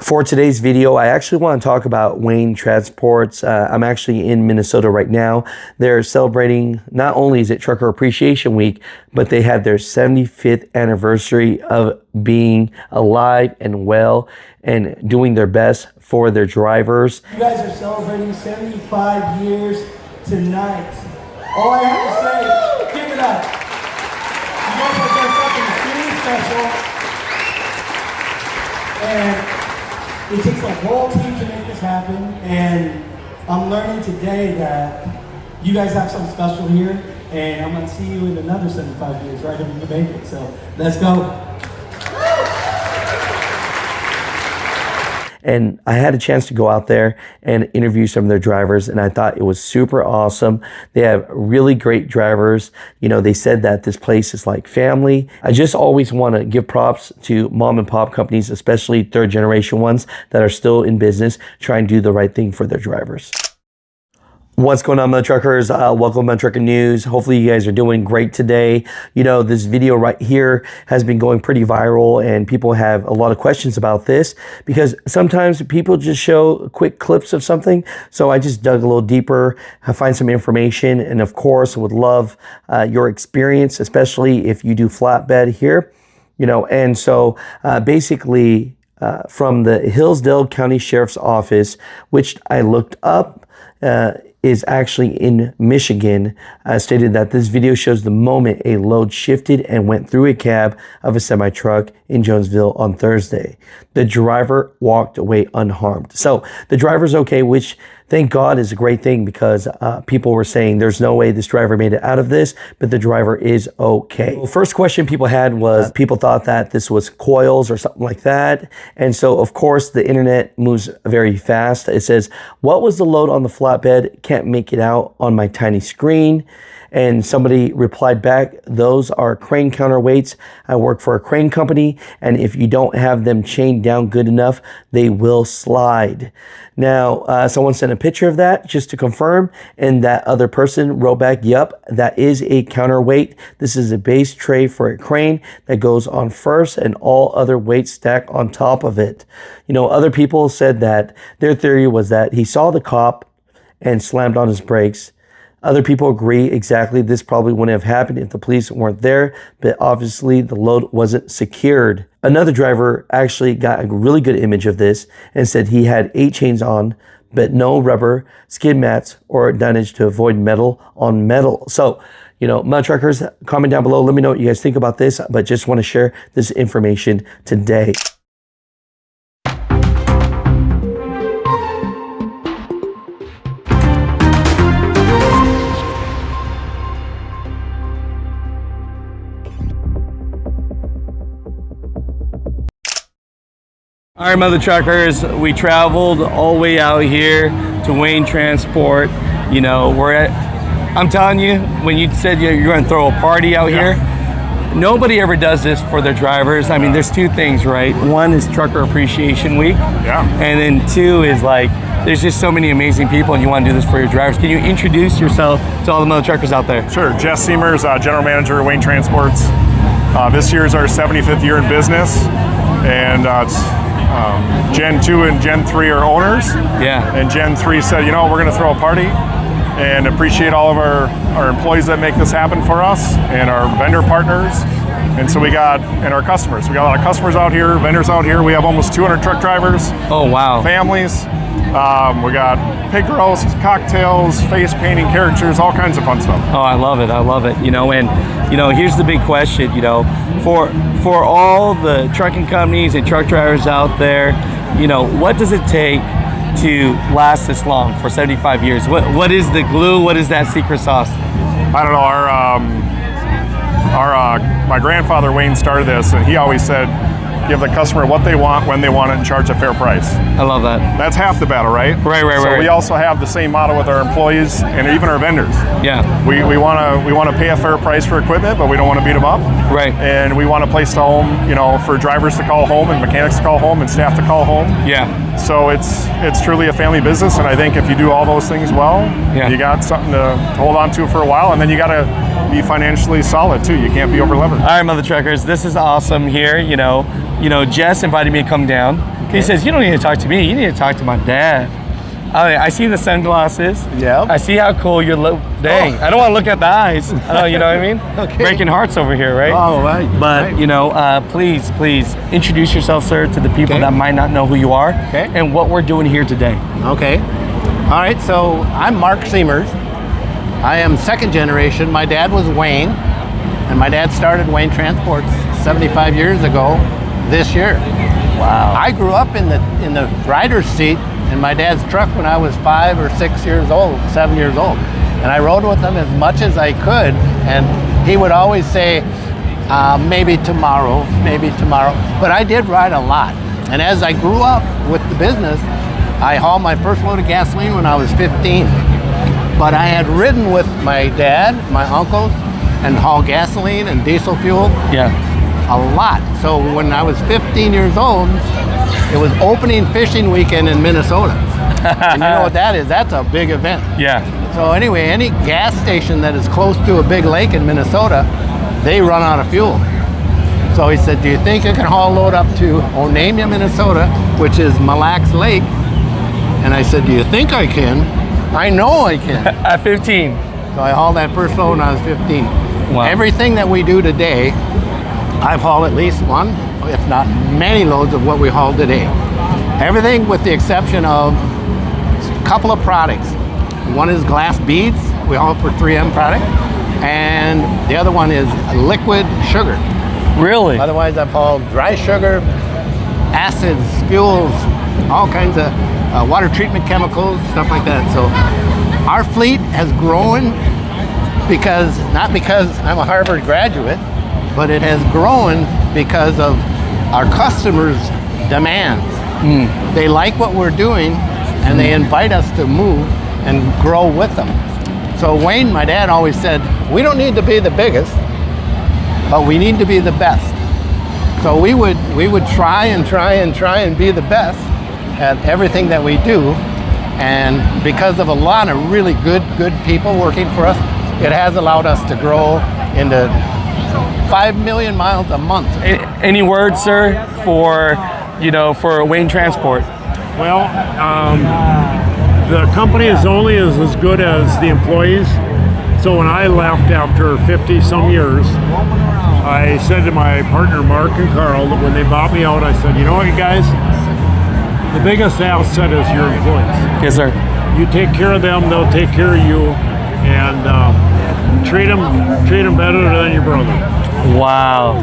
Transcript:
For today's video, I actually want to talk about Wayne Transports. I'm actually in Minnesota right now. They're celebrating, not only is it Trucker Appreciation Week, but they had their 75th anniversary of being alive and well and doing their best for their drivers. You guys are celebrating 75 years tonight. All I have to say, give it up. You guys have done something really special. And it takes a whole team to make this happen, and I'm learning today that you guys have something special here, and I'm going to see you in another 75 years, right, if you can make it. So let's go. And I had a chance to go out there and interview some of their drivers, and I thought it was super awesome. They have really great drivers. You know, they said that this place is like family. I just always want to give props to mom and pop companies, especially third generation ones that are still in business, trying to do the right thing for their drivers. What's going on, Mutha Truckers? Welcome to Trucker News. Hopefully you guys are doing great today. You know, this video right here has been going pretty viral, and people have a lot of questions about this because sometimes people just show quick clips of something. So I just dug a little deeper, find some information, and of course would love your experience, especially if you do flatbed here. You know, and so basically from the Hillsdale County Sheriff's Office, which I looked up, is actually in Michigan, stated that this video shows the moment a load shifted and went through a cab of a semi-truck in Jonesville on Thursday. The driver walked away unharmed. So the driver's okay, which thank God is a great thing, because people were saying there's no way this driver made it out of this, but the driver is okay. Well, first question people had was people thought that this was coils or something like that. And so of course the internet moves very fast. It says, what was the load on the flatbed? Can't make it out on my tiny screen. And somebody replied back, those are crane counterweights. I work for a crane company, and if you don't have them chained down good enough, they will slide. Now, someone sent a picture of that just to confirm, and that other person wrote back, yup, that is a counterweight. This is a base tray for a crane that goes on first, and all other weights stack on top of it. You know, other people said that their theory was that he saw the cop and slammed on his brakes. Other people agree exactly. This probably wouldn't have happened if the police weren't there, but obviously the load wasn't secured. Another driver actually got a really good image of this and said he had 8 chains on, but no rubber, skid mats, or dunnage to avoid metal on metal. So, you know, Mutha Truckers, comment down below. Let me know what you guys think about this, but just want to share this information today. All right, Mutha Truckers, we traveled all the way out here to Wayne Transport. You know, I'm telling you, when you said you're going to throw a party out here, nobody ever does this for their drivers. I mean, there's two things, right? One is Trucker Appreciation Week. Yeah. And then two is like, there's just so many amazing people and you want to do this for your drivers. Can you introduce yourself to all the Mutha Truckers out there? Sure, Jess Seamers, General Manager of Wayne Transports. This year is our 75th year in business, and Gen 2 and Gen 3 are owners. Yeah. And Gen 3 said, you know, we're going to throw a party and appreciate all of our employees that make this happen for us, and our vendor partners. And so and our customers. We got a lot of customers out here, vendors out here. We have almost 200 truck drivers. Oh, wow. Families. We got pig roasts, cocktails, face painting, caricatures, all kinds of fun stuff. Oh, I love it. I love it. You know, and, you know, here's the big question, you know, for all the trucking companies and truck drivers out there, you know, what does it take to last this long for 75 years? What is the glue? What is that secret sauce? I don't know. My grandfather Wayne started this, and he always said, give the customer what they want, when they want it, and charge a fair price. I love that. That's half the battle, right? Right. So we also have the same model with our employees and even our vendors. Yeah. We want to pay a fair price for equipment, but we don't want to beat them up. Right. And we want a place to home, you know, for drivers to call home and mechanics to call home and staff to call home. Yeah. So it's truly a family business, and I think if you do all those things well, you got something to hold on to for a while, and then you got to be financially solid too. You can't be over levered. All right, Mutha Truckers, this is awesome here. You know, Jess invited me to come down. He says, you don't need to talk to me. You need to talk to my dad. I see the sunglasses. Yeah. I see how cool you look. Dang, I don't want to look at the eyes. You know what I mean? Okay. Breaking hearts over here, right? Oh, right. But, right. you know, please introduce yourself, sir, to the people Okay. that might not know who you are Okay. and what we're doing here today. Okay. All right, so I'm Mark Seamers. I am second generation. My dad was Wayne, and my dad started Wayne Transports 75 years ago this year. Wow. I grew up in the driver's seat in my dad's truck when I was 5 or 6 years old, 7 years old. And I rode with him as much as I could, and he would always say, maybe tomorrow. But I did ride a lot. And as I grew up with the business, I hauled my first load of gasoline when I was 15. But I had ridden with my dad, my uncles, and hauled gasoline and diesel fuel a lot. So when I was 15 years old, it was opening fishing weekend in Minnesota. And you know what that is? That's a big event. Yeah. So anyway, any gas station that is close to a big lake in Minnesota, they run out of fuel. So he said, do you think you can haul a load up to Onamia, Minnesota, which is Mille Lacs Lake? And I said, do you think I can? I know I can. At 15. So I hauled that first load when I was 15. Wow. Everything that we do today, I've hauled at least one, if not many loads of what we hauled today. Everything with the exception of a couple of products. One is glass beads, we haul for 3M product, and the other one is liquid sugar. Really? Otherwise I've hauled dry sugar, acids, fuels, all kinds of water treatment chemicals, stuff like that. So our fleet has grown not because I'm a Harvard graduate, but it has grown because of our customers' demands. They like what we're doing, and they invite us to move and grow with them. So Wayne, my dad, always said, we don't need to be the biggest, but we need to be the best. So we would try and be the best at everything that we do. And because of a lot of really good people working for us, it has allowed us to grow into 5 million miles a month. Any words, sir, for Wayne Transport? Well, the company is only as good as the employees. So when I left after 50 some years, I said to my partner Mark and Carl that when they bought me out, I said, you know what, you guys, the biggest asset is your employees. Yes, sir. You take care of them, they'll take care of you, and treat them better than your brother. Wow.